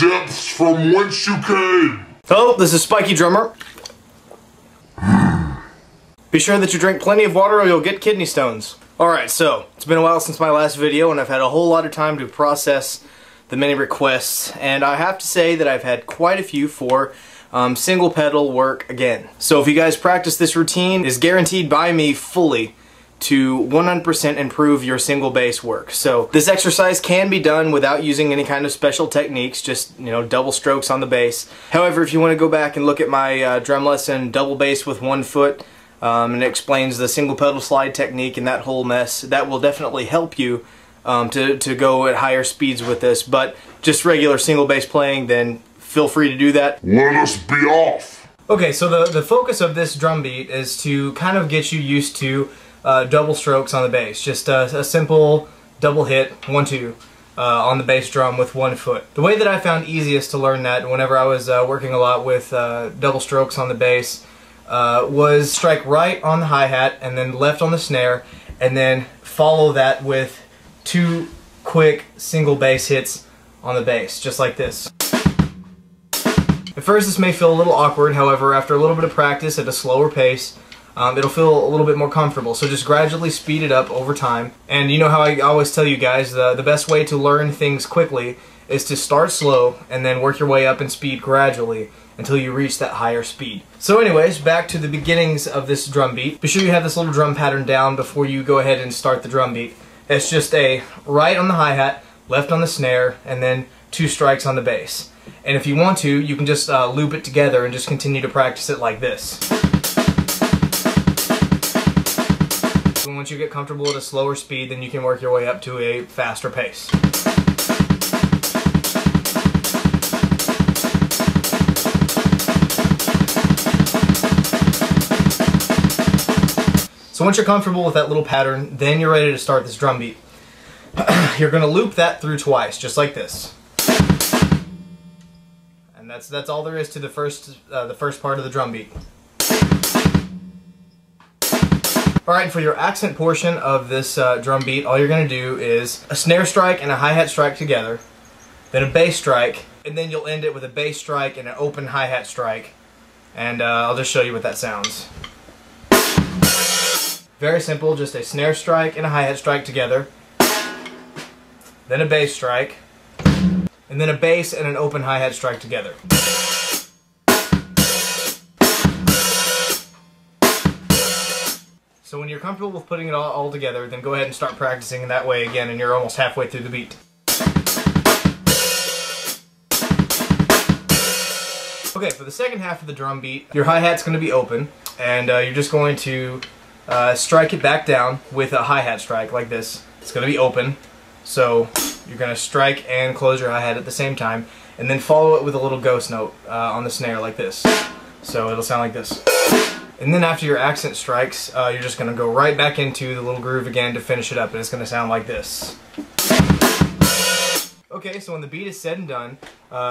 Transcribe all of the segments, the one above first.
depths from whence you came. Hello, this is Spikeydrummer. Be sure that you drink plenty of water or you'll get kidney stones. Alright, so, it's been a while since my last video and I've had a whole lot of time to process the many requests, and I have to say that I've had quite a few for single pedal work again. So if you guys practice this routine, it's guaranteed by me fully to 100% improve your single bass work. So this exercise can be done without using any kind of special techniques, just, you know, double strokes on the bass. However, if you want to go back and look at my drum lesson, double bass with 1 foot, and it explains the single pedal slide technique and that whole mess, that will definitely help you to go at higher speeds with this. But just regular single bass playing, then feel free to do that. Let us be off. Okay, so the focus of this drum beat is to kind of get you used to double strokes on the bass. Just a simple double hit, 1-2, on the bass drum with 1 foot. The way that I found easiest to learn that whenever I was working a lot with double strokes on the bass was strike right on the hi-hat and then left on the snare, and then follow that with 2 quick single bass hits on the bass, just like this. At first this may feel a little awkward, however after a little bit of practice at a slower pace, it'll feel a little bit more comfortable. So just gradually speed it up over time. And you know how I always tell you guys, the best way to learn things quickly is to start slow and then work your way up in speed gradually until you reach that higher speed. So anyways, back to the beginnings of this drum beat. Be sure you have this little drum pattern down before you go ahead and start the drum beat. It's just a right on the hi-hat, left on the snare, and then 2 strikes on the bass. And if you want to, you can just loop it together and just continue to practice it like this. And once you get comfortable at a slower speed, then you can work your way up to a faster pace. So once you're comfortable with that little pattern, then you're ready to start this drum beat. You're going to loop that through twice, just like this. And that's all there is to the first part of the drum beat. Alright, for your accent portion of this drum beat, all you're going to do is a snare strike and a hi-hat strike together, then a bass strike, and then you'll end it with a bass strike and an open hi-hat strike. And I'll just show you what that sounds. Very simple, just a snare strike and a hi-hat strike together, then a bass strike, and then a bass and an open hi-hat strike together. So when you're comfortable with putting it all together, then go ahead and start practicing in that way again, and you're almost halfway through the beat. Okay, for the second half of the drum beat, your hi-hat's going to be open, and you're just going to strike it back down with a hi-hat strike like this. It's going to be open, so you're going to strike and close your hi-hat at the same time, and then follow it with a little ghost note on the snare like this. So it'll sound like this. And then after your accent strikes, you're just going to go right back into the little groove again to finish it up, and it's going to sound like this. Okay, so when the beat is said and done,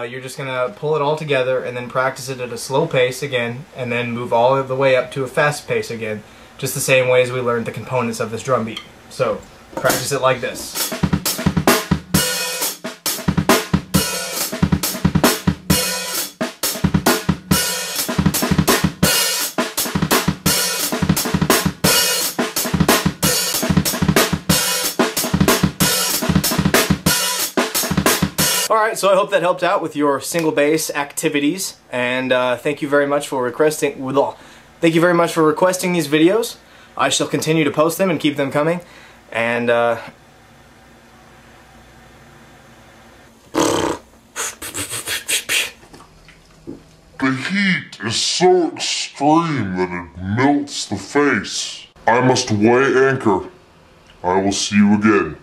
you're just going to pull it all together and then practice it at a slow pace again, and then move all the way up to a fast pace again, just the same way as we learned the components of this drum beat. So, practice it like this. Alright, so I hope that helped out with your single bass activities, and thank you very much for requesting these videos. I shall continue to post them and keep them coming, and The heat is so extreme that it melts the face. I must weigh anchor. I will see you again.